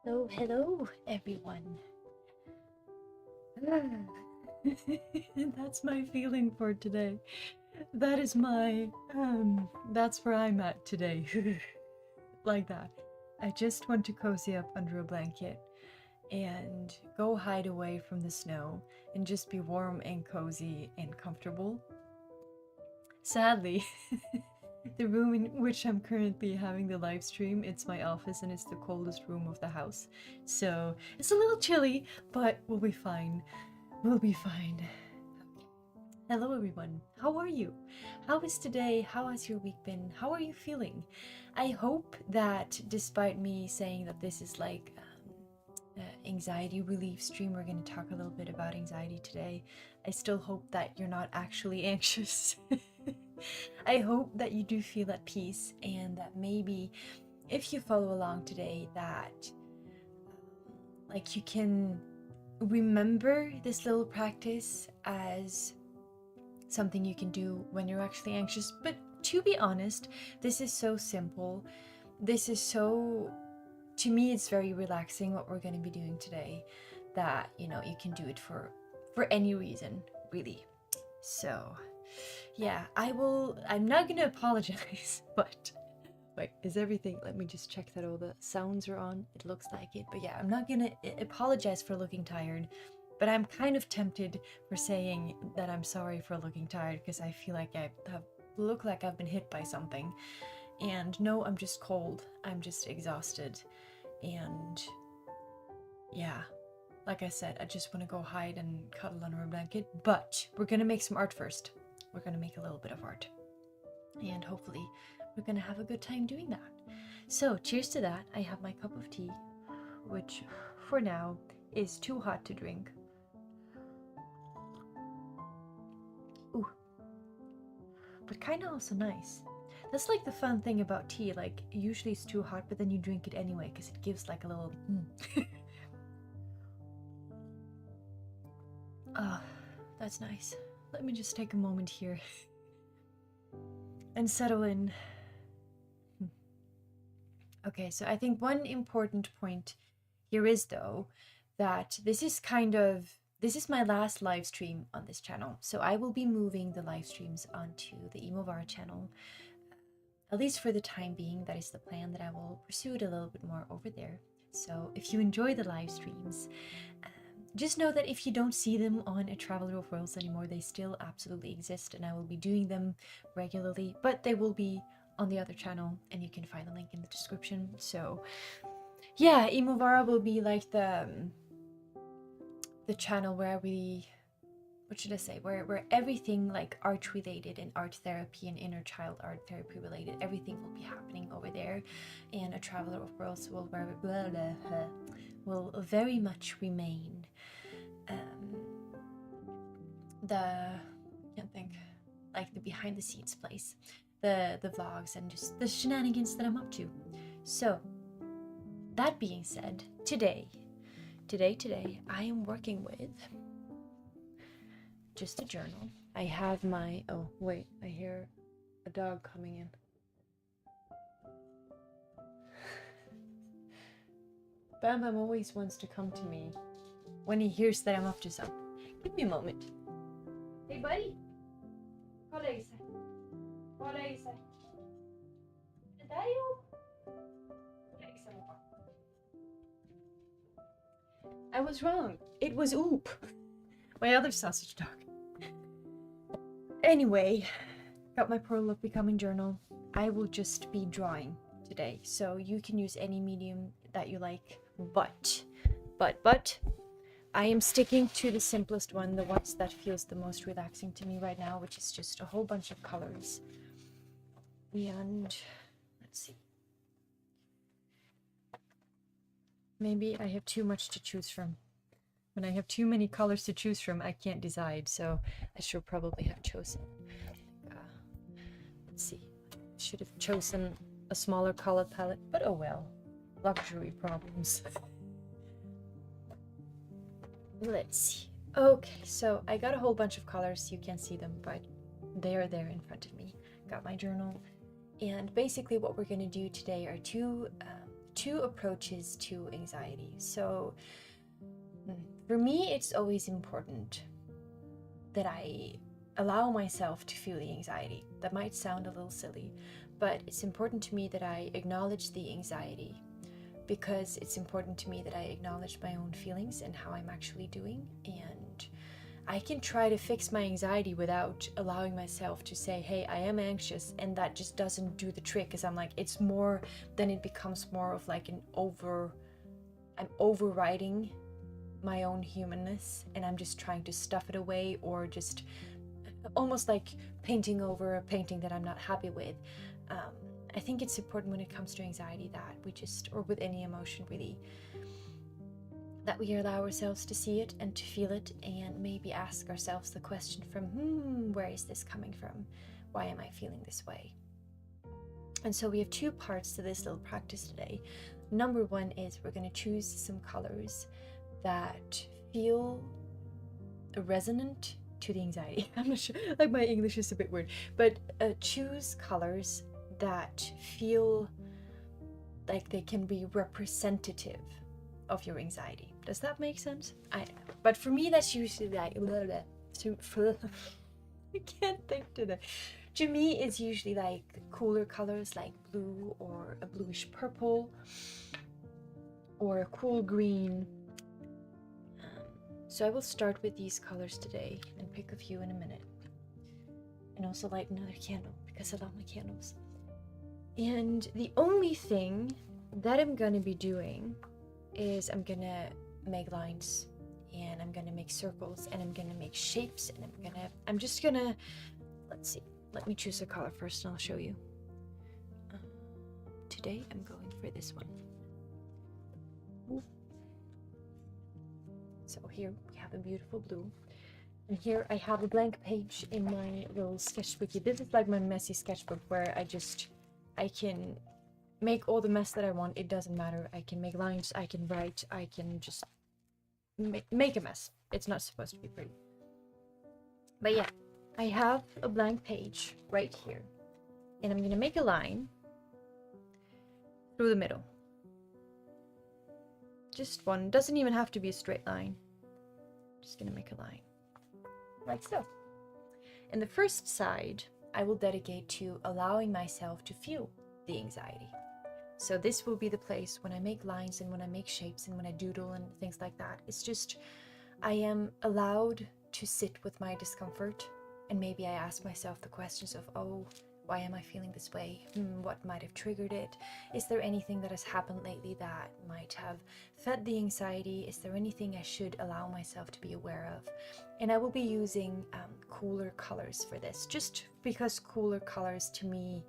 Hello, hello, everyone. That's my feeling for today. That is my, that's where I'm at today. Like that. I just want to cozy up under a blanket and go hide away from the snow and just be warm and cozy and comfortable. Sadly, the room in which I'm currently having the live stream, it's my office and it's the coldest room of the house. So it's a little chilly, but we'll be fine. We'll be fine. Okay. Hello everyone, how are you? How is today? How has your week been? How are you feeling? I hope that despite me saying that this is like anxiety relief stream, we're going to talk a little bit about anxiety today. I still hope that you're not actually anxious. I hope that you do feel at peace and that maybe if you follow along today that like you can remember this little practice as something you can do when you're actually anxious. But to be honest, this is so simple. This is so, to me, it's very relaxing what we're going to be doing today, that, you know, you can do it for any reason, really. So yeah, I'm not going to apologize, but wait, is everything, let me just check that all the sounds are on. It looks like it, but yeah, I'm not going to apologize for looking tired, but I'm kind of tempted for saying that I'm sorry for looking tired because I feel like I look like I've been hit by something. And no, I'm just cold. I'm just exhausted. And yeah, like I said, I just want to go hide and cuddle under a blanket. But we're going to make some art first. We're going to make a little bit of art. And hopefully we're gonna have a good time doing that. So cheers to that. I have my cup of tea, which for now is too hot to drink. Ooh, but kind of also nice. That's like the fun thing about tea, like usually it's too hot, but then you drink it anyway because it gives like a little Ah, that's nice. Let me just take a moment here and settle in. Okay, so I think one important point here is though that this is my last live stream on this channel. So I will be moving the live streams onto the IMOVARA channel. At least for the time being, that is the plan, that I will pursue it a little bit more over there. So if you enjoy the live streams, just know that if you don't see them on ATravelerofWorlds anymore, they still absolutely exist, and I will be doing them regularly, but they will be on the other channel, and you can find the link in the description. So yeah, IMOVARA will be like the channel where we, what should I say, where everything like art related and art therapy and inner child art therapy related, everything will be happening over there. And ATravelerofWorlds will very much remain I can't think, like the behind the scenes place, the vlogs and just the shenanigans that I'm up to. So that being said, today I am working with just a journal. I have my, oh wait, I hear a dog coming in. Bam Bam always wants to come to me when he hears that I'm up to something. Give me a moment. Hey buddy, kolla i sig. Kolla i sig. Det där är ju. I was wrong. It was Oop, my other sausage dog. Anyway, got my Pearl of Becoming journal. I will just be drawing today, so you can use any medium that you like, but I am sticking to the simplest one, the ones that feels the most relaxing to me right now, which is just a whole bunch of colors. And let's see. Maybe I have too much to choose from. When I have too many colors to choose from, I can't decide, so I should probably have chosen. Let's see. Should have chosen a smaller color palette, but oh well. Luxury problems. Let's see. Okay, so I got a whole bunch of colors. You can't see them, but they are there in front of me. Got my journal. And basically what we're going to do today are two approaches to anxiety. So for me, it's always important that I allow myself to feel the anxiety. That might sound a little silly, but it's important to me that I acknowledge the anxiety, because it's important to me that I acknowledge my own feelings and how I'm actually doing. And I can try to fix my anxiety without allowing myself to say, hey, I am anxious, and that just doesn't do the trick, because I'm like, it's more, then it becomes more of like I'm overriding my own humanness, and I'm just trying to stuff it away, or just almost like painting over a painting that I'm not happy with. I think it's important when it comes to anxiety that we just, or with any emotion really, that we allow ourselves to see it and to feel it, and maybe ask ourselves the question from, where is this coming from? Why am I feeling this way? And so we have two parts to this little practice today. Number one is we're going to choose some colors that feel resonant to the anxiety. I'm not sure, like my English is a bit weird, but choose colors that feel like they can be representative of your anxiety. Does that make sense? I don't know. But for me, that's usually like, I can't think today. To me, it's usually like cooler colors like blue, or a bluish purple, or a cool green. So I will start with these colors today and pick a few in a minute. And also light another candle, because I love my candles. And the only thing that I'm going to be doing is I'm going to make lines, and I'm going to make circles, and I'm going to make shapes, and I'm just going to, let's see, let me choose a color first and I'll show you. Today I'm going for this one. Ooh. So here we have a beautiful blue. And here I have a blank page in my little sketchbook. This is like my messy sketchbook where I can make all the mess that I want. It doesn't matter. I can make lines, I can write, I can just make a mess. It's not supposed to be pretty. But yeah, I have a blank page right here. And I'm gonna make a line through the middle. Just one. Doesn't even have to be a straight line. Just gonna make a line. Like so. And the first side I will dedicate to allowing myself to feel the anxiety. So this will be the place when I make lines and when I make shapes and when I doodle and things like that. It's just, I am allowed to sit with my discomfort, and maybe I ask myself the questions of, oh, why am I feeling this way? What might have triggered it? Is there anything that has happened lately that might have fed the anxiety? Is there anything I should allow myself to be aware of? And I will be using cooler colors for this, just because cooler colors to me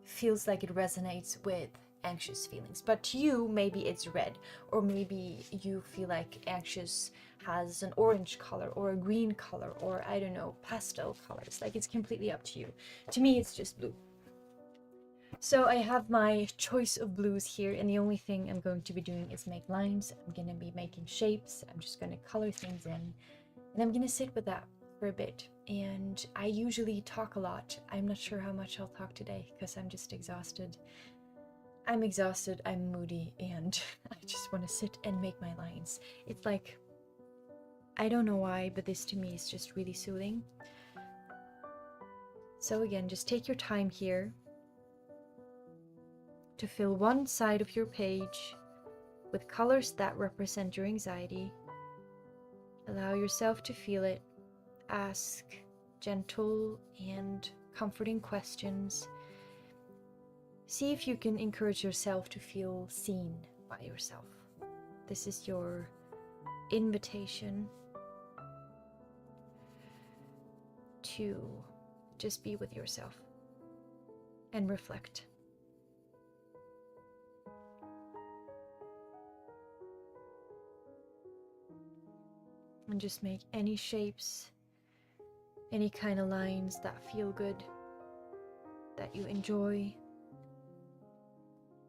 feels like it resonates with anxious feelings. But to you, maybe it's red, or maybe you feel like anxious has an orange color or a green color, or I don't know, pastel colors. Like, it's completely up to you. To me, it's just blue. So I have my choice of blues here, and the only thing I'm going to be doing is make lines. I'm going to be making shapes. I'm just going to color things in, and I'm going to sit with that for a bit. And I usually talk a lot. I'm not sure how much I'll talk today because I'm just exhausted. I'm exhausted, I'm moody, and I just want to sit and make my lines. It's like, I don't know why, but this to me is just really soothing. So again, just take your time here to fill one side of your page with colors that represent your anxiety. Allow yourself to feel it. Ask gentle and comforting questions. See if you can encourage yourself to feel seen by yourself. This is your invitation to just be with yourself and reflect. And just make any shapes, any kind of lines that feel good, that you enjoy.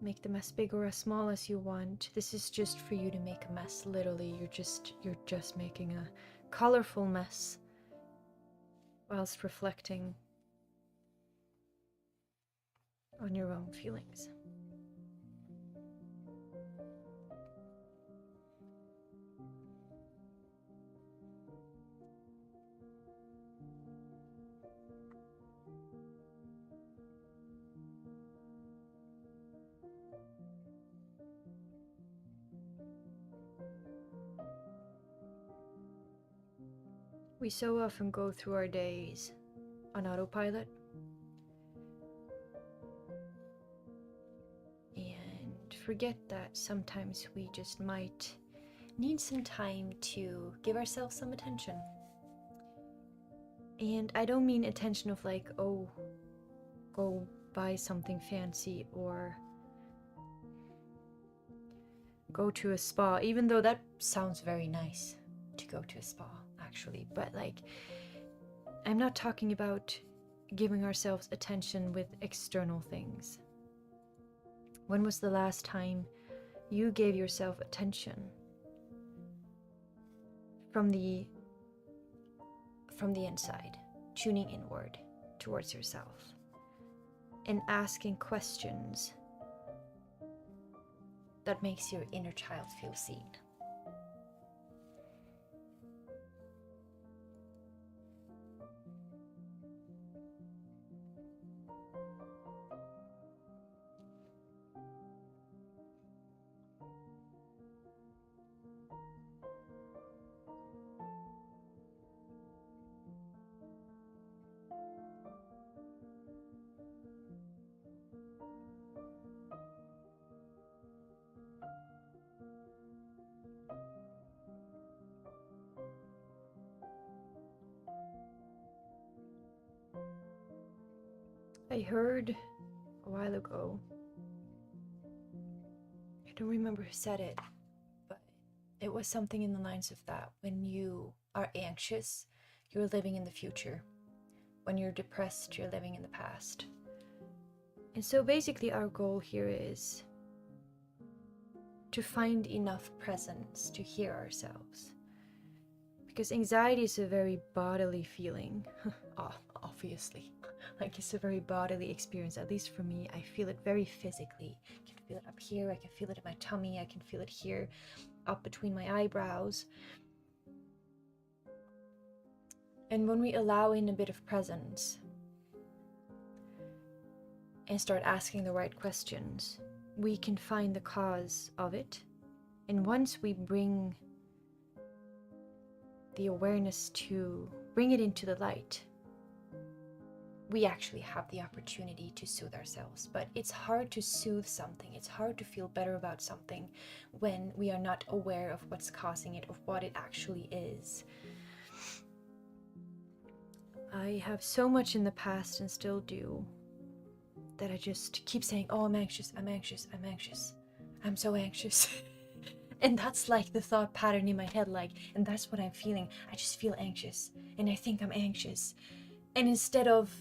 Make them as big or as small as you want. This is just for you to make a mess. Literally, you're just making a colorful mess whilst reflecting on your own feelings. We so often go through our days on autopilot, and forget that sometimes we just might need some time to give ourselves some attention. And I don't mean attention of like, oh, go buy something fancy or go to a spa, even though that sounds very nice to go to a spa actually, but like, I'm not talking about giving ourselves attention with external things. When was the last time you gave yourself attention from the inside, tuning inward towards yourself and asking questions that makes your inner child feel seen? I heard a while ago, I don't remember who said it, but it was something in the lines of that. When you are anxious, you're living in the future. When you're depressed, you're living in the past. And so basically our goal here is to find enough presence to hear ourselves. Because anxiety is a very bodily feeling. Obviously. Like, it's a very bodily experience. At least for me, I feel it very physically. I can feel it up here, I can feel it in my tummy, I can feel it here, up between my eyebrows. And when we allow in a bit of presence and start asking the right questions, we can find the cause of it. And once we bring the awareness to bring it into the light, we actually have the opportunity to soothe ourselves. But it's hard to soothe something, it's hard to feel better about something when we are not aware of what's causing it, of what it actually is. I have so much in the past, and still do, that I just keep saying, oh, I'm anxious, I'm anxious, I'm anxious, I'm so anxious. And that's like the thought pattern in my head, like, and that's what I'm feeling. I just feel anxious, and I think I'm anxious. And instead of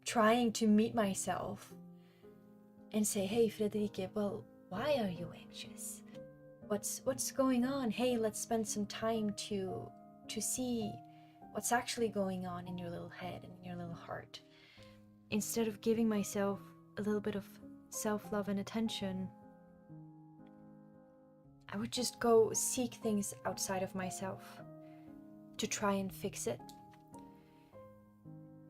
trying to meet myself and say, hey, Frederike, well, why are you anxious? What's going on? Hey, let's spend some time to see what's actually going on in your little head and in your little heart. Instead of giving myself a little bit of self-love and attention, I would just go seek things outside of myself to try and fix it.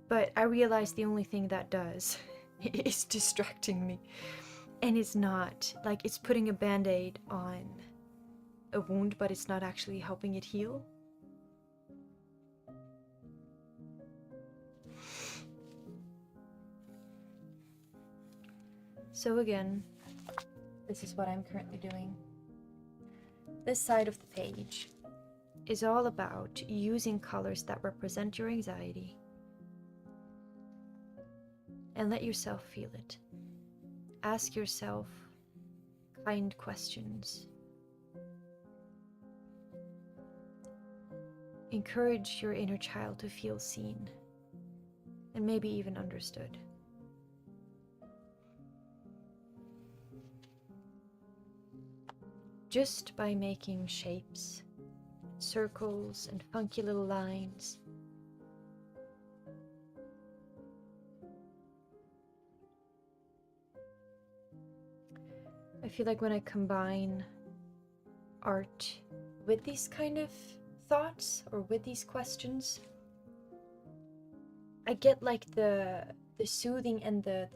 But I realized the only thing that does is distracting me. And it's not, like, it's putting a band-aid on a wound, but it's not actually helping it heal. So again, this is what I'm currently doing. This side of the page is all about using colors that represent your anxiety, and let yourself feel it. Ask yourself kind questions. Encourage your inner child to feel seen and maybe even understood. Just by making shapes, circles, and funky little lines, I feel like when I combine art with these kind of thoughts or with these questions, I get like the soothing and the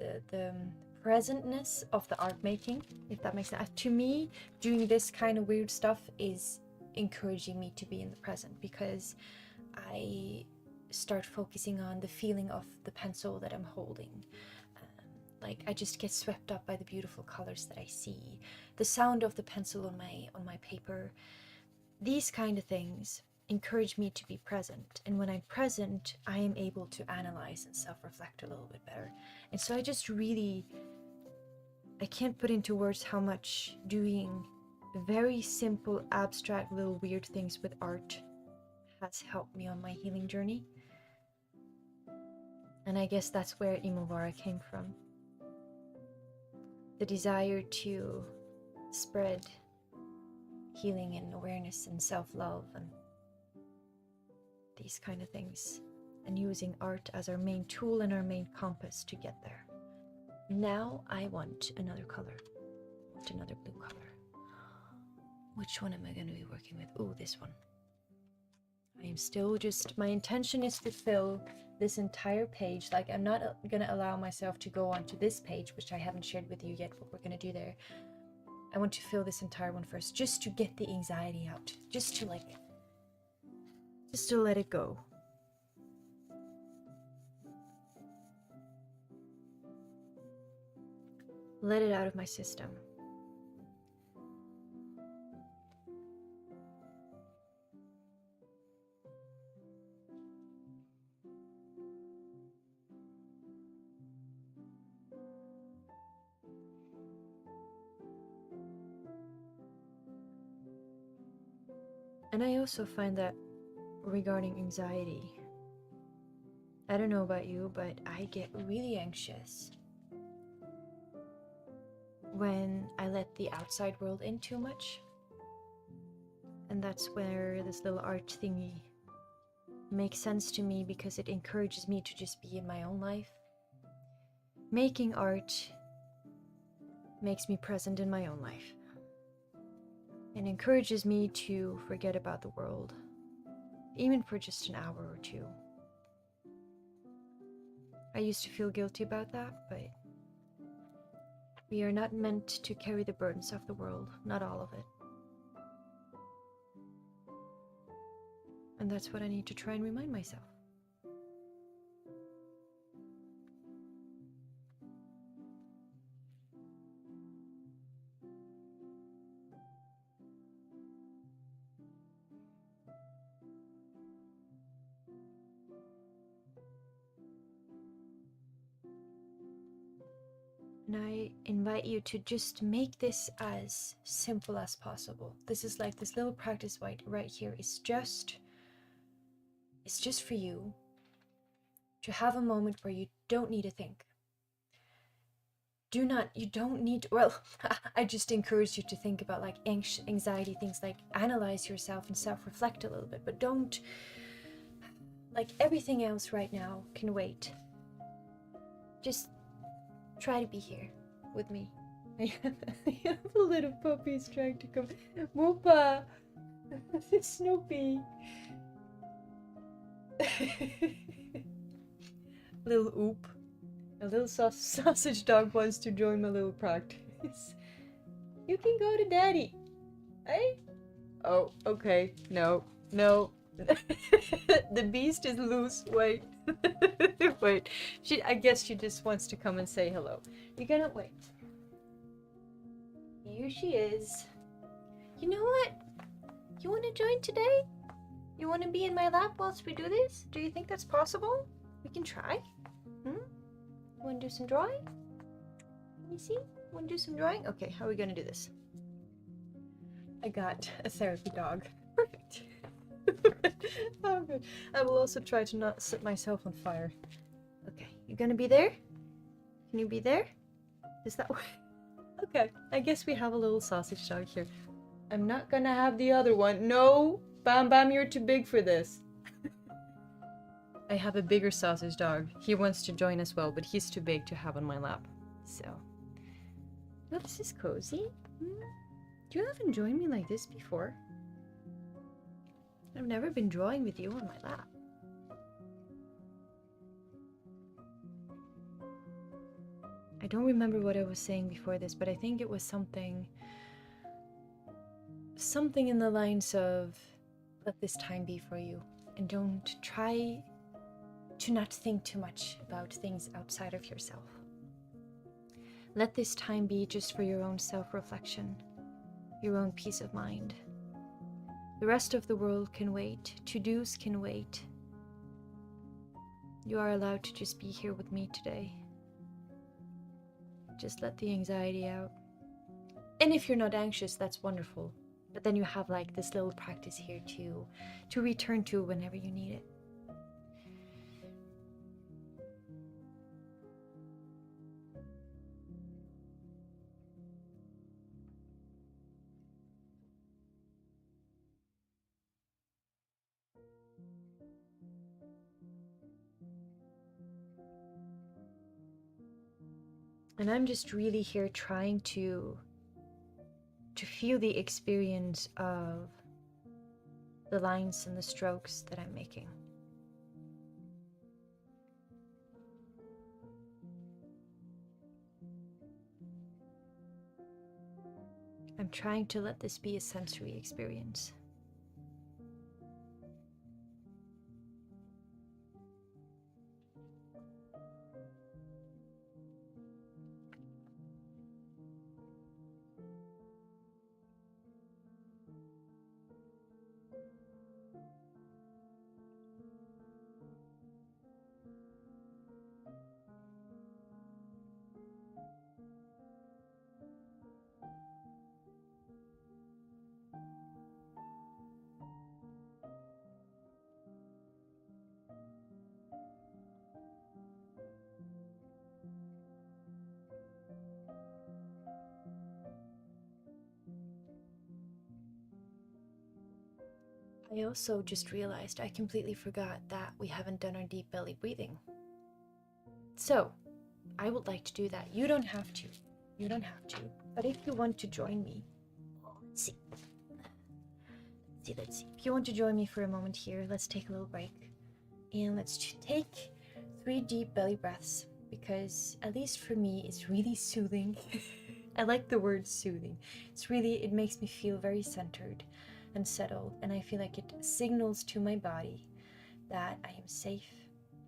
presentness of the art making, if that makes sense. To me, doing this kind of weird stuff is encouraging me to be in the present, because I start focusing on the feeling of the pencil that I'm holding. Like, I just get swept up by the beautiful colors that I see, the sound of the pencil on my paper. These kind of things encourage me to be present, and when I'm present, I am able to analyze and self-reflect a little bit better. And so I just really, I can't put into words how much doing very simple, abstract, little weird things with art has helped me on my healing journey. And I guess that's where IMOVARA came from. The desire to spread healing and awareness and self-love and these kind of things, and using art as our main tool and our main compass to get there. Now I want another color. I want another blue color. Which one am I going to be working with? Oh, this one. I am still just, my intention is to fill this entire page. Like, I'm not going to allow myself to go onto this page, which I haven't shared with you yet what we're going to do there. I want to fill this entire one first, just to get the anxiety out, just to let it go. Let it out of my system. And I also find that regarding anxiety, I don't know about you, but I get really anxious when I let the outside world in too much. And that's where this little art thingy makes sense to me, because it encourages me to just be in my own life. Making art makes me present in my own life and encourages me to forget about the world, even for just an hour or two. I used to feel guilty about that, but we are not meant to carry the burdens of the world, not all of it. And that's what I need to try and remind myself. And I invite you to just make this as simple as possible. This is like this little practice right here. It's just for you to have a moment where you don't need to think. You don't need to, well, I just encourage you to think about like anxiety things, like analyze yourself and self-reflect a little bit, but don't, like everything else right now can wait. Just try to be here with me. I have a little puppies trying to come. Moopa! Snoopy! Little oop. A little sausage dog wants to join my little practice. You can go to daddy. Hey? Oh, okay. No. No. The beast is loose. Wait. Wait. I guess she just wants to come and say hello. You're gonna wait. Here she is. You know what? You want to join today? You want to be in my lap whilst we do this? Do you think that's possible? We can try. You want to do some drawing? Let me see. Want to do some drawing? Okay, how are we going to do this? I got a therapy dog. Perfect. Oh, good. I will also try to not set myself on fire. Okay, you gonna be there? Can you be there? Is that way? Okay, I guess we have a little sausage dog here. I'm not gonna have the other one. No! Bam Bam, you're too big for this. I have a bigger sausage dog. He wants to join as well, but he's too big to have on my lap. So, well, this is cozy. You haven't joined me like this before. I've never been drawing with you on my lap. I don't remember what I was saying before this, but I think it was something in the lines of, let this time be for you, and don't try to not think too much about things outside of yourself. Let this time be just for your own self-reflection, your own peace of mind. The rest of the world can wait. To-dos can wait. You are allowed to just be here with me today. Just let the anxiety out. And if you're not anxious, that's wonderful. But then you have like this little practice here to return to whenever you need it. And I'm just really here trying to feel the experience of the lines and the strokes that I'm making. I'm trying to let this be a sensory experience. I also just realized I completely forgot that we haven't done our deep belly breathing. So, I would like to do that. You don't have to. You don't have to. But if you want to join me, let's see. Let's see. If you want to join me for a moment here, let's take a little break. And let's take 3 deep belly breaths, because at least for me, it's really soothing. I like the word soothing. It makes me feel very centered and settled, and I feel like it signals to my body that I am safe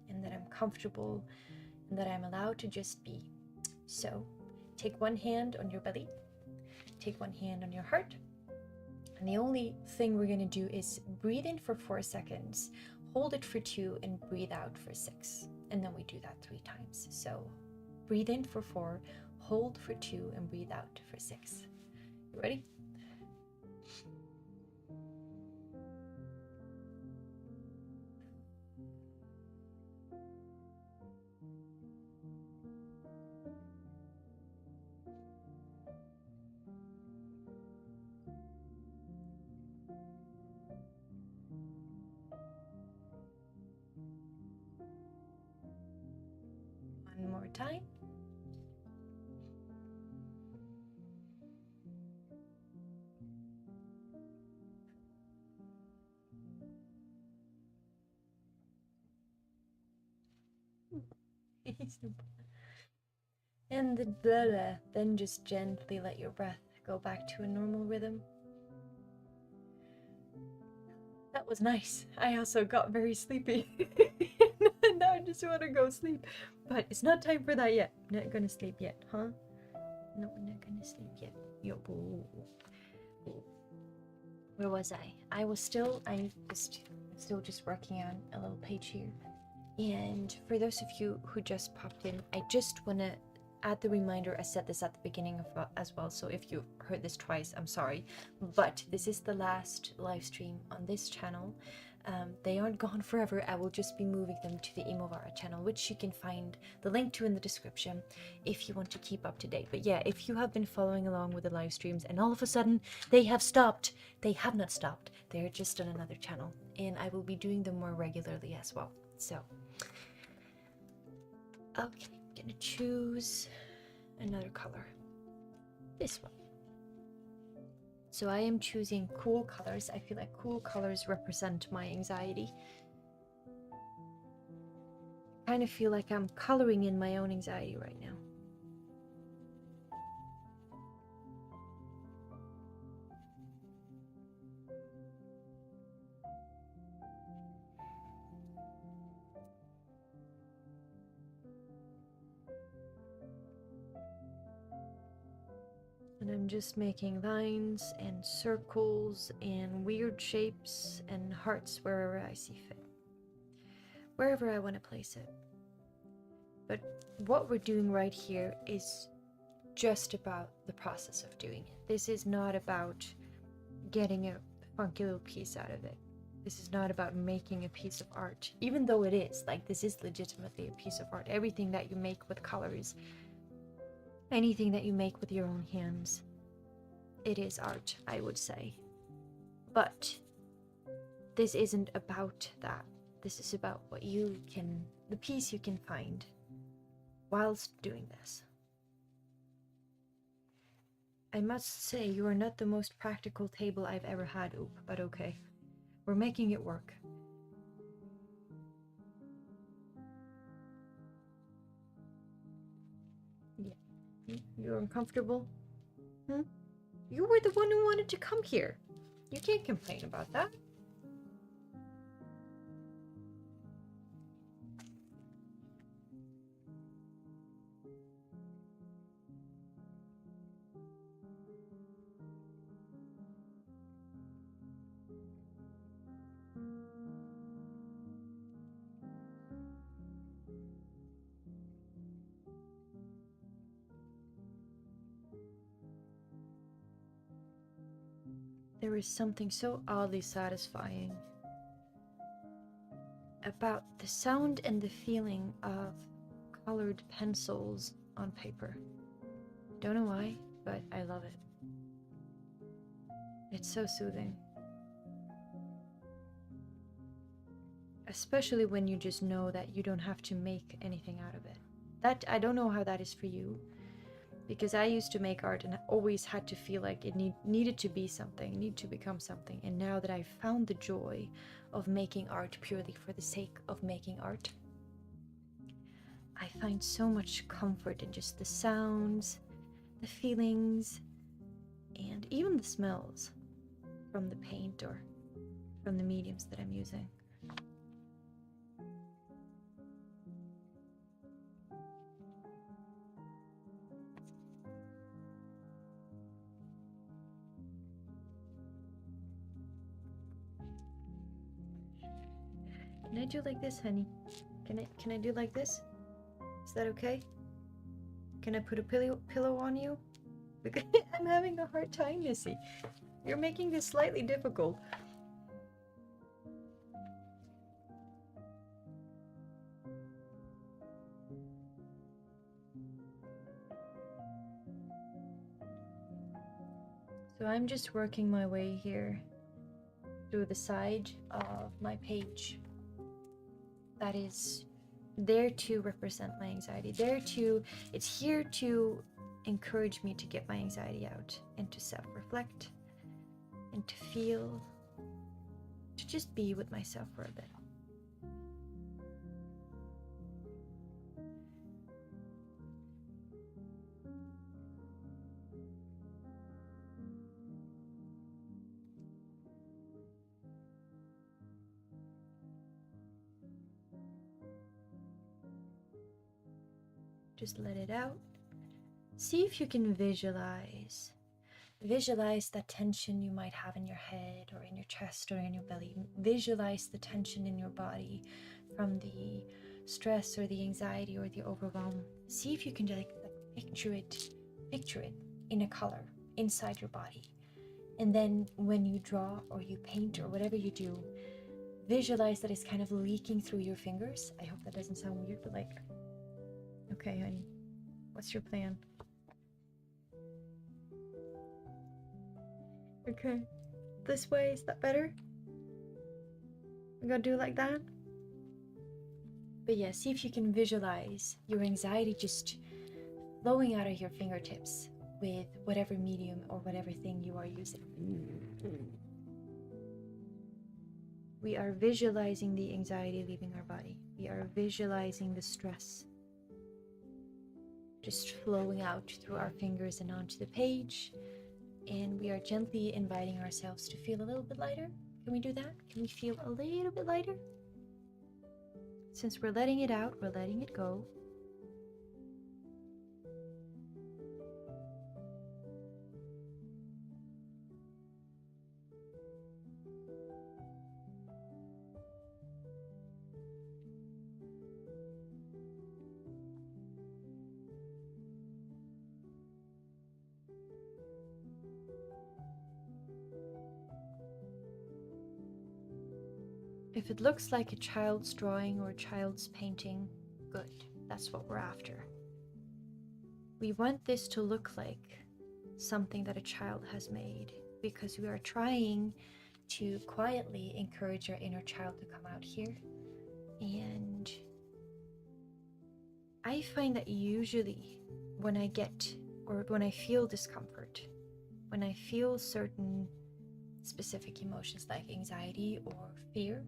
and that I'm comfortable and that I'm allowed to just be. So take one hand on your belly, take one hand on your heart, and the only thing we're going to do is breathe in for 4 seconds, hold it for 2, and breathe out for 6. And then we do that 3 times. So breathe in for 4, hold for 2, and breathe out for 6. You ready? One more time. And then just gently let your breath go back to a normal rhythm. That was nice. I also got very sleepy. Now I just want to go sleep. But it's not time for that yet. Not gonna sleep yet, huh? No, we're not gonna sleep yet. Yo, where was I? I'm still just working on a little page here. And for those of you who just popped in, I just want to add the reminder. I said this at the beginning of as well, so if you've heard this twice, I'm sorry, but this is the last live stream on this channel. They aren't gone forever. I will just be moving them to the IMOVARA channel, which you can find the link to in the description if you want to keep up to date. But yeah, if you have been following along with the live streams and all of a sudden they have stopped, they have not stopped. They're just on another channel, and I will be doing them more regularly as well. So okay, I'm gonna choose another color. This one. So I am choosing cool colors. I feel like cool colors represent my anxiety. I kind of feel like I'm coloring in my own anxiety right now. And I'm just making lines and circles and weird shapes and hearts wherever I see fit. Wherever I want to place it. But what we're doing right here is just about the process of doing it. This is not about getting a funky little piece out of it. This is not about making a piece of art, even though it is. Like, this is legitimately a piece of art. Everything that you make with colors, anything that you make with your own hands, it is art, I would say. But this isn't about that. This is about what you can, the piece you can find whilst doing this. I must say, you are not the most practical table I've ever had, Oop, but okay. We're making it work. Yeah. You're uncomfortable? Hmm? You were the one who wanted to come here. You can't complain about that. There is something so oddly satisfying about the sound and the feeling of colored pencils on paper. Don't know why, but I love it. It's so soothing. especially when you just know that you don't have to make anything out of it. That, I don't know how that is for you, because I used to make art and always had to feel like it needed to be something, needed to become something. And now that I've found the joy of making art purely for the sake of making art, I find so much comfort in just the sounds, the feelings, and even the smells from the paint or from the mediums that I'm using. Can I do like this, honey? Can I do like this? Is that okay? Can I put a pillow on you? Because I'm having a hard time, Missy. You're making this slightly difficult. So I'm just working my way here through the side of my page that is there to represent my anxiety. It's here to encourage me to get my anxiety out and to self-reflect and to feel, to just be with myself for a bit. Just let it out. See if you can visualize that tension you might have in your head or in your chest or in your belly. Visualize the tension in your body from the stress or the anxiety or the overwhelm. See if you can like picture it in a color inside your body. And then when you draw or you paint or whatever you do, visualize that it's kind of leaking through your fingers. I hope that doesn't sound weird, but like, okay, honey, what's your plan? Okay, this way, is that better? I'm gonna do it like that. But yeah, see if you can visualize your anxiety just flowing out of your fingertips with whatever medium or whatever thing you are using. We are visualizing the anxiety leaving our body. We are visualizing the stress just flowing out through our fingers and onto the page. And we are gently inviting ourselves to feel a little bit lighter. Can we do that? Can we feel a little bit lighter? Since we're letting it out, we're letting it go. If it looks like a child's drawing or a child's painting, good. That's what we're after. We want this to look like something that a child has made because we are trying to quietly encourage our inner child to come out here. And I find that usually when I get, or when I feel discomfort, when I feel certain specific emotions like anxiety or fear,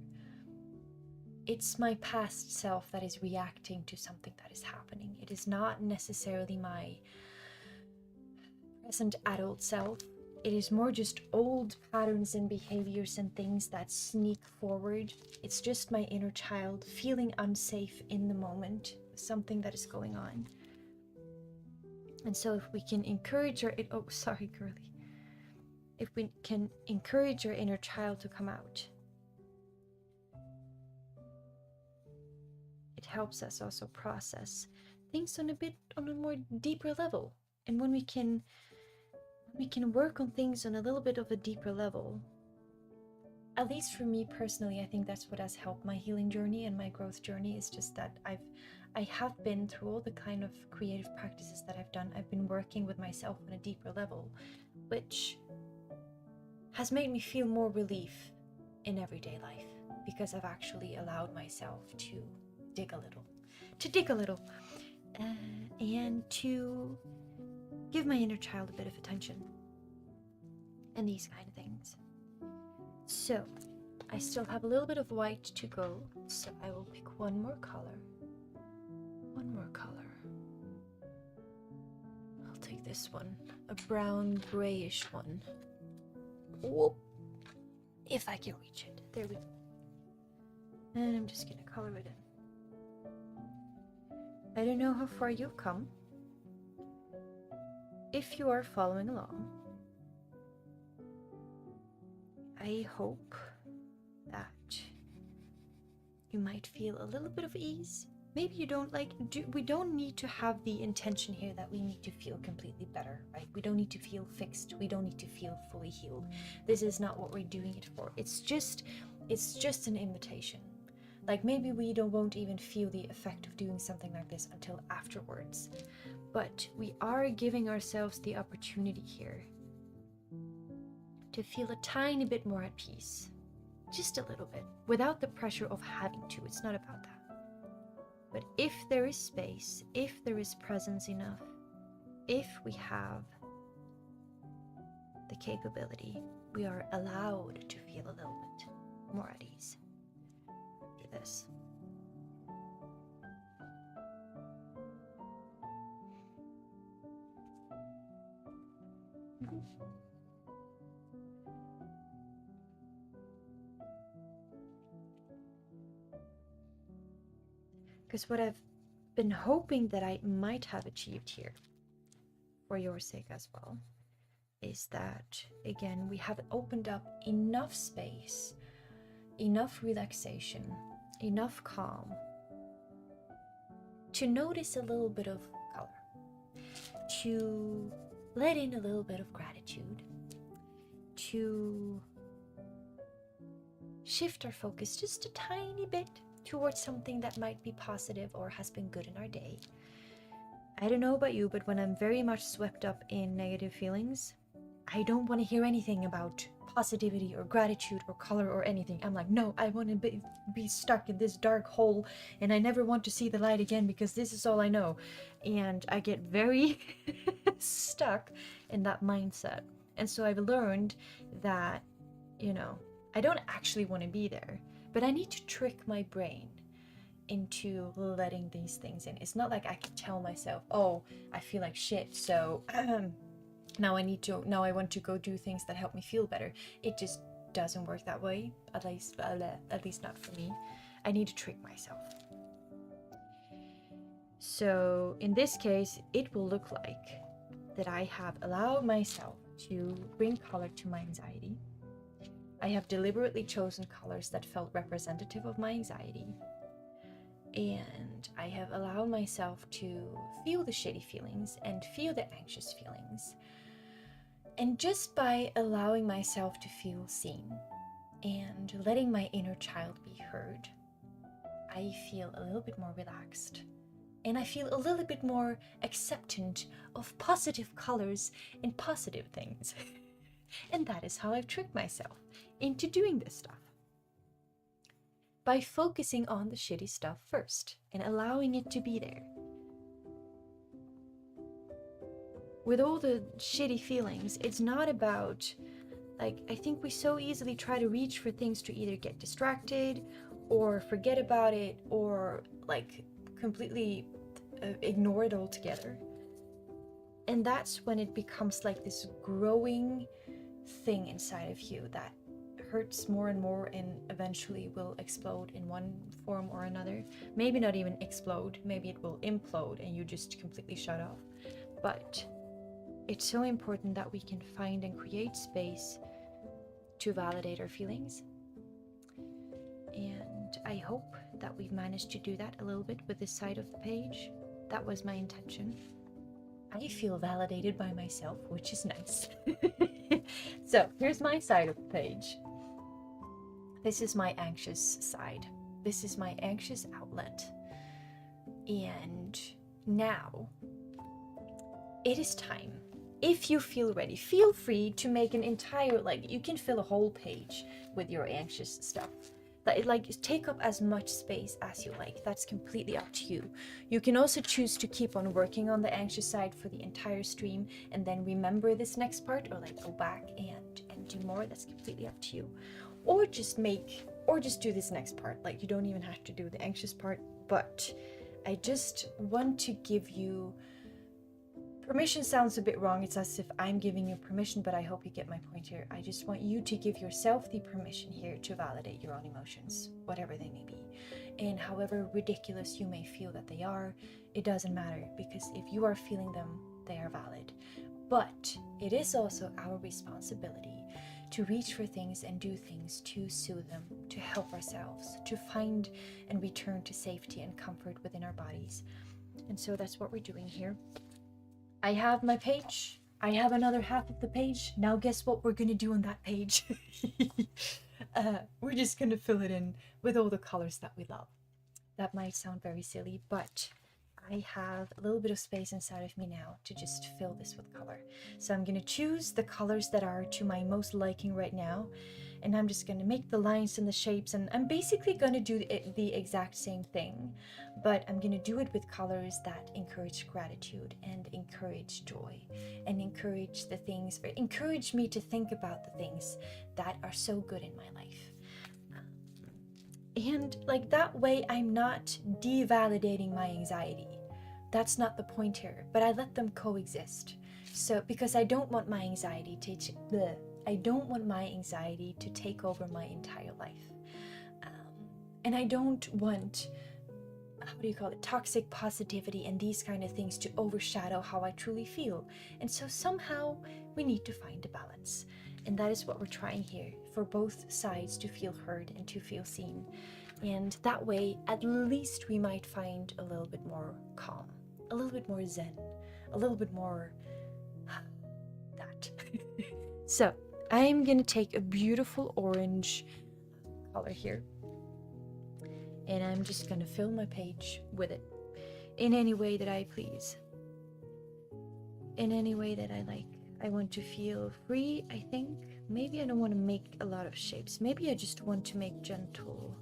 it's my past self that is reacting to something that is happening. It is not necessarily my present adult self. It is more just old patterns and behaviors and things that sneak forward. It's just my inner child feeling unsafe in the moment, something that is going on. And so if we can encourage our, oh, sorry, girly. If we can encourage our inner child to come out, it helps us also process things on a more deeper level. And when we can work on things on a little bit of a deeper level, at least for me personally, I think that's what has helped my healing journey and my growth journey. Is just that I have been through all the kind of creative practices that I've done. I've been working with myself on a deeper level, which has made me feel more relief in everyday life. because I've actually allowed myself to dig a little, and to give my inner child a bit of attention and these kind of things. So I still have a little bit of white to go, so I will pick one more color. I'll take this one, a brown grayish one. Whoop. If I can reach it. There we go. And I'm just gonna color it in. I don't know how far you've come. If you are following along, I hope that you might feel a little bit of ease. Maybe you don't we don't need to have the intention here that we need to feel completely better, right? We don't need to feel fixed. We don't need to feel fully healed. This is not what we're doing it for. It's just an invitation. Like maybe we won't even feel the effect of doing something like this until afterwards. But we are giving ourselves the opportunity here to feel a tiny bit more at peace. Just a little bit, without the pressure of having to. It's not about that. But if there is space, if there is presence enough, if we have the capability, we are allowed to feel a little bit more at ease after this. Because what I've been hoping that I might have achieved here, for your sake as well, is that, again, we have opened up enough space, enough relaxation, enough calm to notice a little bit of color, to let in a little bit of gratitude, to shift our focus just a tiny bit towards something that might be positive or has been good in our day. I don't know about you, but when I'm very much swept up in negative feelings, I don't want to hear anything about positivity or gratitude or color or anything. I'm like, no, I want to be stuck in this dark hole and I never want to see the light again because this is all I know. And I get very stuck in that mindset. And so I've learned that, I don't actually want to be there. But I need to trick my brain into letting these things in. It's not like I can tell myself, oh, I feel like shit, so now I want to go do things that help me feel better. It just doesn't work that way, at least not for me. I need to trick myself. So in this case, it will look like that I have allowed myself to bring color to my anxiety. I have deliberately chosen colors that felt representative of my anxiety. And I have allowed myself to feel the shitty feelings and feel the anxious feelings. And just by allowing myself to feel seen and letting my inner child be heard, I feel a little bit more relaxed. And I feel a little bit more acceptant of positive colors and positive things. And that is how I've tricked myself into doing this stuff. By focusing on the shitty stuff first and allowing it to be there. With all the shitty feelings, it's not about, I think we so easily try to reach for things to either get distracted or forget about it or completely ignore it altogether. And that's when it becomes like this growing thing inside of you that hurts more and more and eventually will explode in one form or another. Maybe not even explode, maybe it will implode and you just completely shut off. But it's so important that we can find and create space to validate our feelings. And I hope that we've managed to do that a little bit with this side of the page. That was my intention. I feel validated by myself, which is nice. So here's my side of the page. This is my anxious side. This is my anxious outlet. And now it is time. If you feel ready, feel free to make an entire, you can fill a whole page with your anxious stuff. like take up as much space as you like. That's completely up to you. You can also choose to keep on working on the anxious side for the entire stream and then remember this next part, or like go back and do more. That's completely up to you. Or just do this next part. Like you don't even have to do the anxious part, but I just want to give you permission. Sounds a bit wrong. It's as if I'm giving you permission, but I hope you get my point here. I just want you to give yourself the permission here to validate your own emotions, whatever they may be. And however ridiculous you may feel that they are, it doesn't matter, because if you are feeling them, they are valid. But it is also our responsibility to reach for things and do things to soothe them, to help ourselves, to find and return to safety and comfort within our bodies. And so that's what we're doing here. I have my page. I have another half of the page. Now guess what we're gonna do on that page? We're just gonna fill it in with all the colors that we love. That might sound very silly, but I have a little bit of space inside of me now to just fill this with color. So I'm gonna choose the colors that are to my most liking right now, and I'm just gonna make the lines and the shapes, and I'm basically gonna do the exact same thing, but I'm gonna do it with colors that encourage gratitude and encourage joy and encourage the things, or encourage me to think about the things that are so good in my life. And like that way I'm not devalidating my anxiety. That's not the point here, but I let them coexist. So because I don't want my anxiety to take over my entire life. And I don't want, how do you call it, toxic positivity and these kind of things to overshadow how I truly feel. And so somehow we need to find a balance. And that is what we're trying here, for both sides to feel heard and to feel seen. And that way, at least we might find a little bit more calm, a little bit more zen, a little bit more that. So I'm gonna take a beautiful orange color here, and I'm just gonna fill my page with it in any way that I please, in any way that I like. I want to feel free, I think. Maybe I don't want to make a lot of shapes. Maybe I just want to make gentle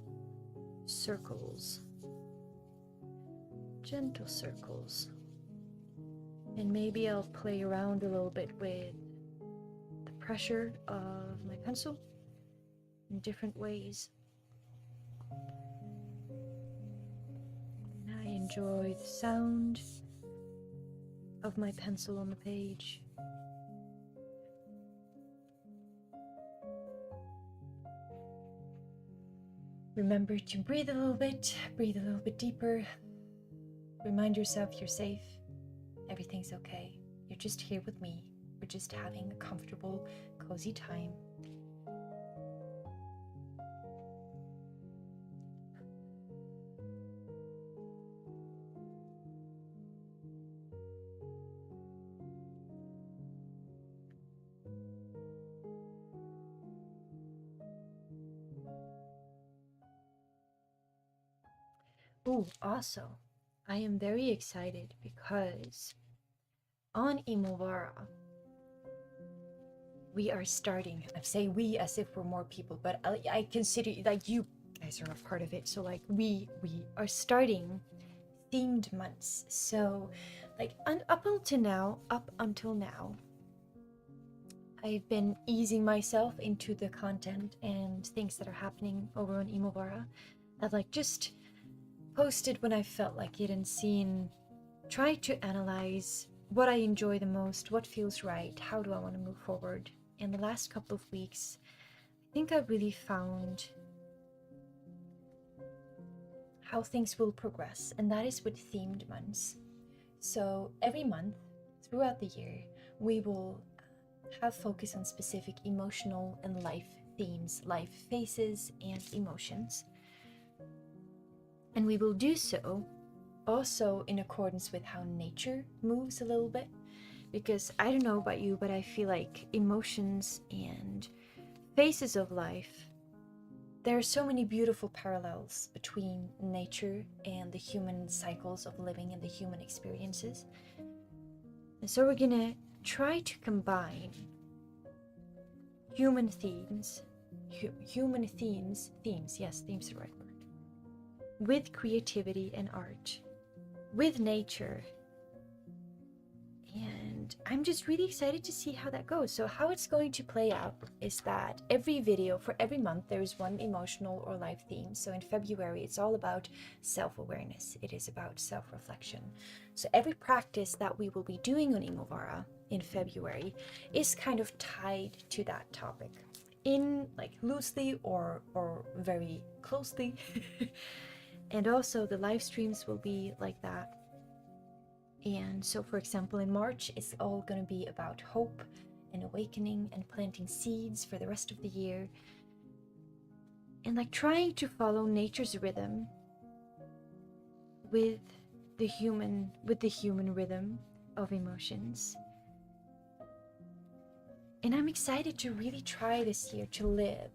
circles. Gentle circles. And maybe I'll play around a little bit with the pressure of my pencil in different ways. And I enjoy the sound of my pencil on the page. Remember to breathe a little bit deeper. Remind yourself you're safe. Everything's okay. You're just here with me. We're just having a comfortable, cozy time. Oh, also, I am very excited because on IMOVARA, we are starting, I say we as if we're more people, but I consider, like, you guys are a part of it, so like we are starting themed months. So like up until now, I've been easing myself into the content and things that are happening over on IMOVARA. I've like just posted when I felt like it and tried to analyze what I enjoy the most, what feels right, how do I want to move forward. In the last couple of weeks, I think I really found how things will progress, and that is with themed months. So every month throughout the year, we will have focus on specific emotional and life themes, life phases, and emotions. And we will do so also in accordance with how nature moves a little bit. Because I don't know about you, but I feel like emotions and phases of life, there are so many beautiful parallels between nature and the human cycles of living and the human experiences. And so we're gonna try to combine human themes human themes, yes, themes is the right word, with creativity and art, with nature. And I'm just really excited to see how that goes. So how it's going to play out is that every video for every month there is one emotional or life theme. So in February it's all about self-awareness. It is about self-reflection. So every practice that we will be doing on IMOVARA in February is kind of tied to that topic, in like loosely or very closely. And also the live streams will be like that. And so, for example, in March, it's all going to be about hope and awakening and planting seeds for the rest of the year. And like trying to follow nature's rhythm with the human rhythm of emotions. And I'm excited to really try this year to live.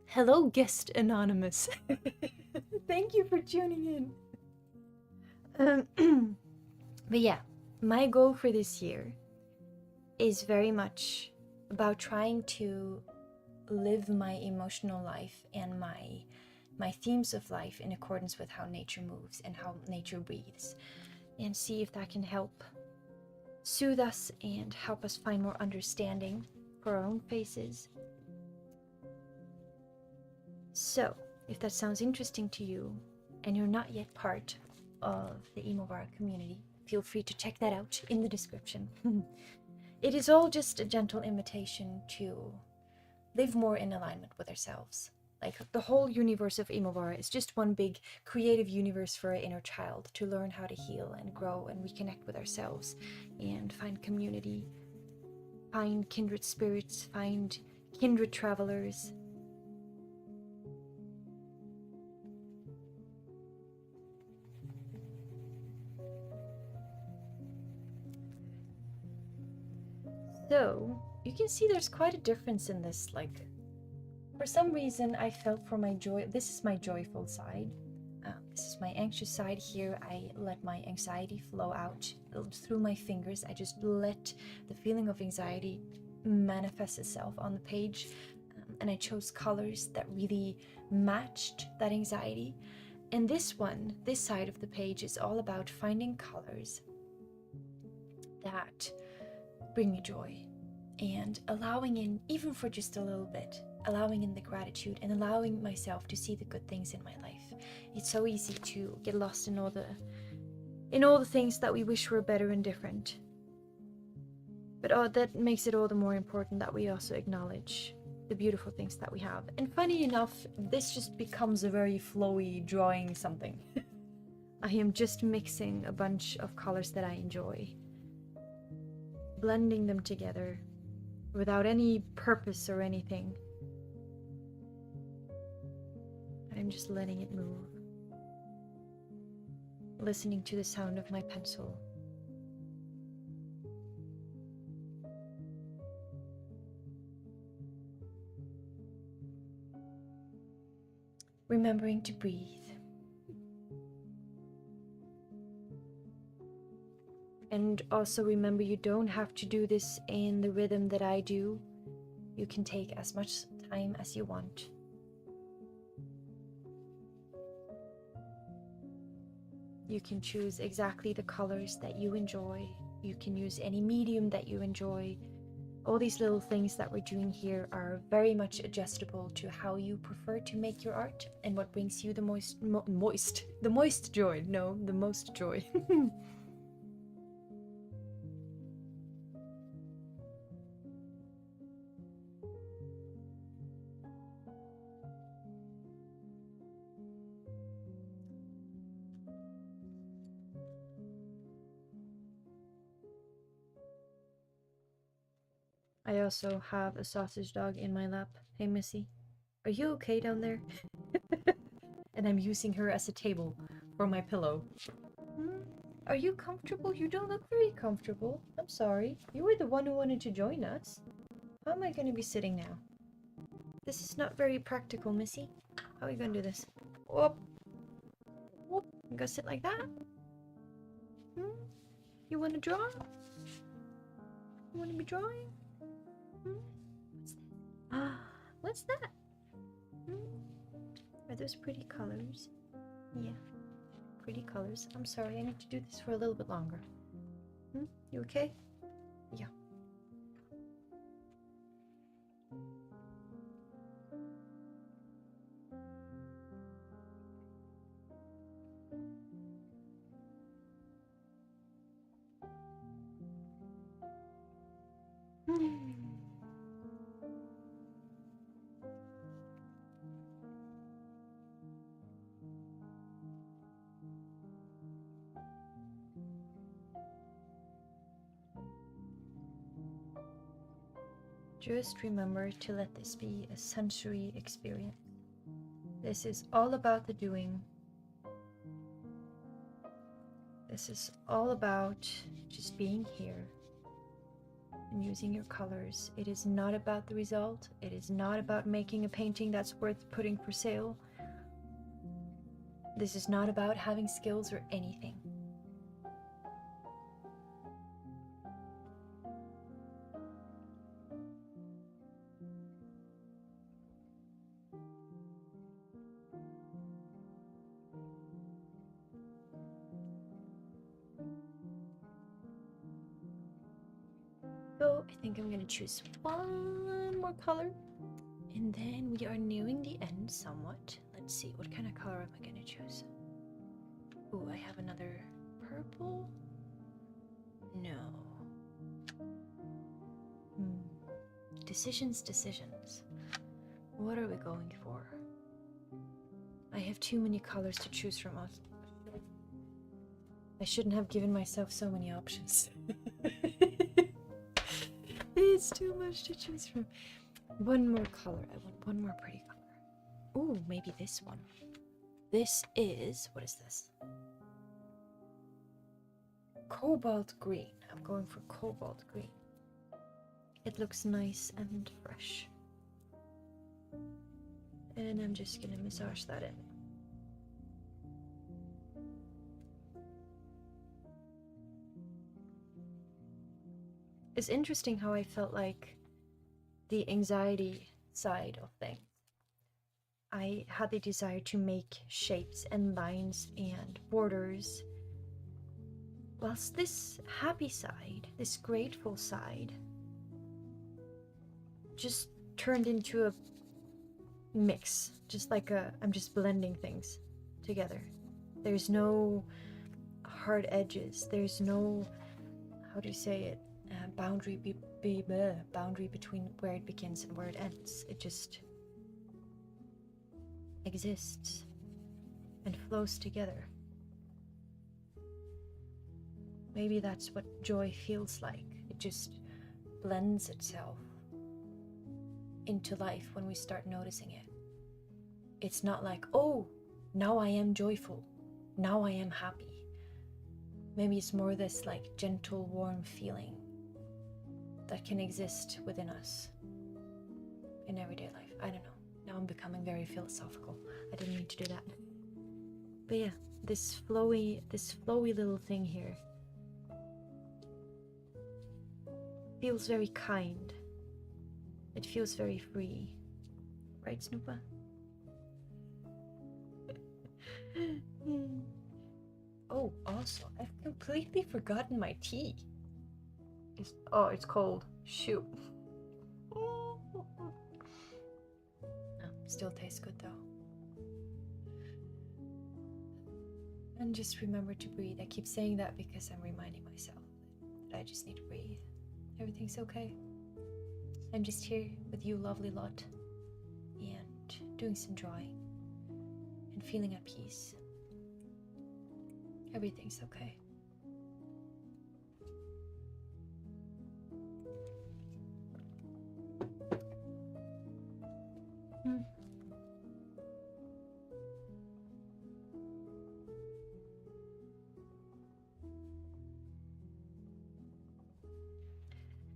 Hello, guest anonymous. Thank you for tuning in. But yeah, my goal for this year is very much about trying to live my emotional life and my themes of life in accordance with how nature moves and how nature breathes, and see if that can help soothe us and help us find more understanding for our own faces. So, if that sounds interesting to you and you're not yet part of the IMOVARA community, feel free to check that out in the description. It is all just a gentle invitation to live more in alignment with ourselves. Like the whole universe of IMOVARA is just one big creative universe for our inner child to learn how to heal and grow and reconnect with ourselves and find community, find kindred spirits, find kindred travelers. So, you can see there's quite a difference in this. Like, for some reason, I felt for my joy, this is my joyful side. This is my anxious side. Here, I let my anxiety flow out through my fingers. I just let the feeling of anxiety manifest itself on the page. And I chose colors that really matched that anxiety. And this one, this side of the page, is all about finding colors that bring me joy and allowing in, even for just a little bit, allowing in the gratitude and allowing myself to see the good things in my life. It's so easy to get lost in all the things that we wish were better and different. But that makes it all the more important that we also acknowledge the beautiful things that we have. And funny enough, this just becomes a very flowy drawing something. I am just mixing a bunch of colors that I enjoy, blending them together without any purpose or anything. I'm just letting it move, listening to the sound of my pencil. Remembering to breathe. And also remember, you don't have to do this in the rhythm that I do. You can take as much time as you want. You can choose exactly the colors that you enjoy. You can use any medium that you enjoy. All these little things that we're doing here are very much adjustable to how you prefer to make your art and what brings you the most joy. No, the most joy. I also have a sausage dog in my lap. Hey, Missy. Are you okay down there? And I'm using her as a table for my pillow. Are you comfortable? You don't look very comfortable. I'm sorry. You were the one who wanted to join us. How am I going to be sitting now? This is not very practical, Missy. How are we going to do this? Whoop. Whoop. I'm going to sit like that. You want to draw? You want to be drawing? What's that? Ah, what's that? Are those pretty colors? Yeah, pretty colors. I'm sorry, I need to do this for a little bit longer. You okay? Yeah. Just remember to let this be a sensory experience. This is all about the doing. This is all about just being here and using your colors. It is not about the result. It is not about making a painting that's worth putting for sale. This is not about having skills or anything. So I think I'm gonna choose one more color, and then we are nearing the end somewhat. Let's see, what kind of color am I gonna choose? Ooh, I have another purple. No. Decisions. What are we going for? I have too many colors to choose from. I shouldn't have given myself so many options. It's too much to choose from. One more color. I want one more pretty color. Ooh, maybe this one. This is, what is this? Cobalt green. I'm going for cobalt green. It looks nice and fresh. And I'm just gonna massage that in. It's interesting how I felt like the anxiety side of things. I had the desire to make shapes and lines and borders, whilst this happy side, this grateful side, just turned into a mix, just like I'm just blending things together. There's no hard edges. There's no, how do you say it, boundary between where it begins and where it ends. It just exists and flows together. Maybe that's what joy feels like. It just blends itself into life when we start noticing it. It's not like, oh, now I am joyful, now I am happy. Maybe it's more this like gentle, warm feeling that can exist within us in everyday life. I don't know. Now I'm becoming very philosophical. I didn't mean to do that. But yeah, this flowy little thing here feels very kind. It feels very free. Right, Snoopa? Oh, also, I've completely forgotten my tea. Oh, it's cold. Shoot. Oh, still tastes good though. And just remember to breathe. I keep saying that because I'm reminding myself that I just need to breathe. Everything's okay. I'm just here with you, lovely lot, and doing some drawing and feeling at peace. Everything's okay.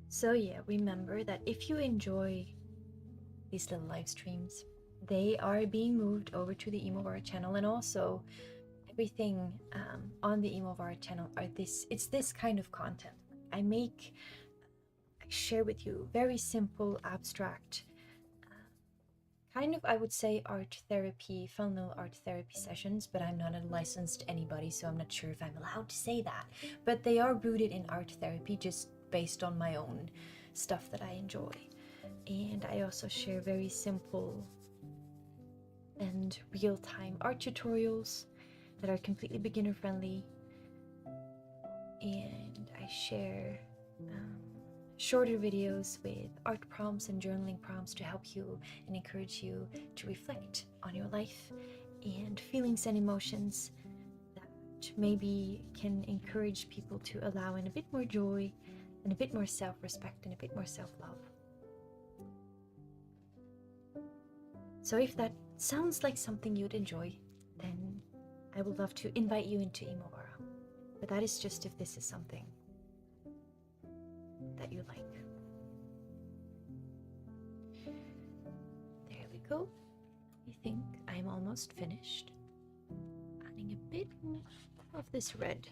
So yeah, remember that if you enjoy these little live streams, they are being moved over to the IMOVARA channel, and also everything on the IMOVARA channel it's this kind of content. I share with you very simple, abstract, kind of, I would say, art therapy, fundamental art therapy sessions, but I'm not a licensed anybody, so I'm not sure if I'm allowed to say that. But they are rooted in art therapy, just based on my own stuff that I enjoy. And I also share very simple and real-time art tutorials that are completely beginner friendly. And I share shorter videos with art prompts and journaling prompts to help you and encourage you to reflect on your life and feelings and emotions that maybe can encourage people to allow in a bit more joy and a bit more self-respect and a bit more self-love. So if that sounds like something you'd enjoy, then I would love to invite you into IMOVARA. But that is just if this is something that you like. There we go. I think I'm almost finished. Adding a bit more of this red.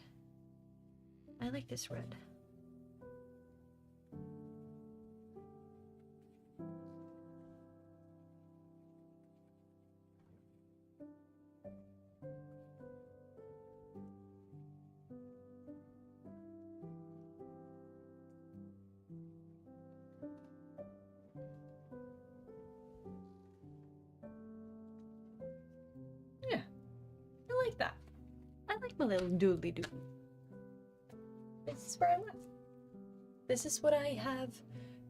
I like this red. Yeah, I like that. I like my little doodly doo. This is where I'm at. This is what I have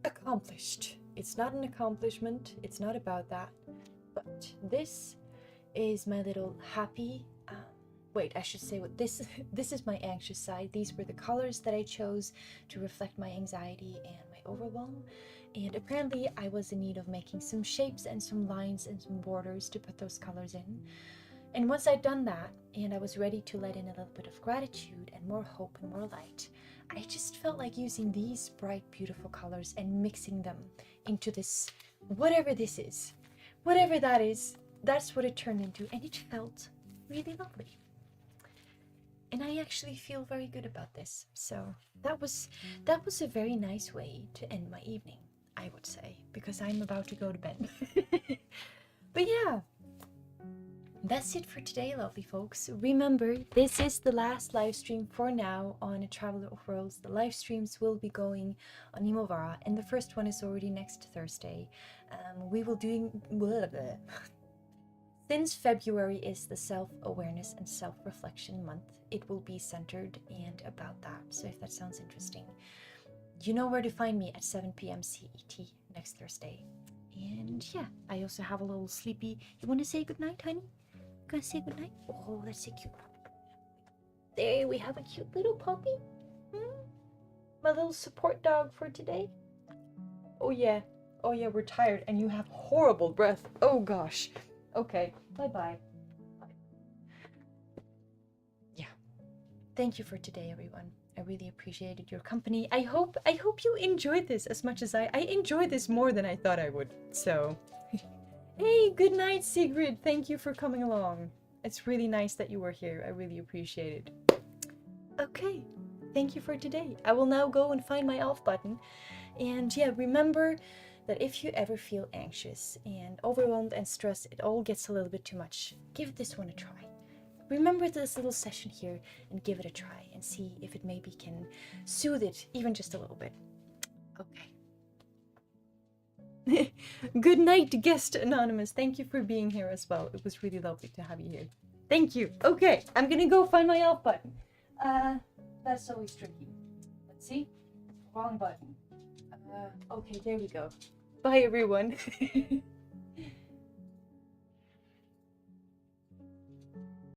accomplished. It's not an accomplishment, it's not about that, but this is my little happy, wait, I should say what this is my anxious side. These were the colors that I chose to reflect my anxiety and my overwhelm, and apparently I was in need of making some shapes and some lines and some borders to put those colors in. And once I'd done that, and I was ready to let in a little bit of gratitude and more hope and more light, I just felt like using these bright, beautiful colors and mixing them into this, whatever this is. Whatever that is, that's what it turned into, and it felt really lovely. And I actually feel very good about this. So that was a very nice way to end my evening, I would say, because I'm about to go to bed. But yeah. That's it for today, lovely folks. Remember, this is the last live stream for now on ATravelerofWorlds. The live streams will be going on IMOVARA, and the first one is already next Thursday. We will do... Blah, blah. Since February is the self-awareness and self-reflection month, it will be centered and about that. So if that sounds interesting, you know where to find me at 7 p.m. CET next Thursday. And yeah, I also have a little sleepy... You want to say goodnight, honey? Gonna say goodnight? Oh, that's a cute puppy. There we have a cute little puppy. My little support dog for today. Oh yeah, we're tired and you have horrible breath. Oh gosh. Okay, bye-bye. Yeah. Thank you for today, everyone. I really appreciated your company. I hope you enjoyed this as much as I enjoyed this more than I thought I would. So hey, good night, Sigrid. Thank you for coming along. It's really nice that you were here. I really appreciate it. Okay, thank you for today. I will now go and find my off button. And yeah, remember that if you ever feel anxious and overwhelmed and stressed, it all gets a little bit too much, give this one a try. Remember this little session here and give it a try and see if it maybe can soothe it even just a little bit. Okay. Good night, guest anonymous. Thank you for being here as well. It was really lovely to have you here. Thank you. Okay, I'm gonna go find my off button. That's always tricky. Let's see. Wrong button. Okay, there we go. Bye, everyone.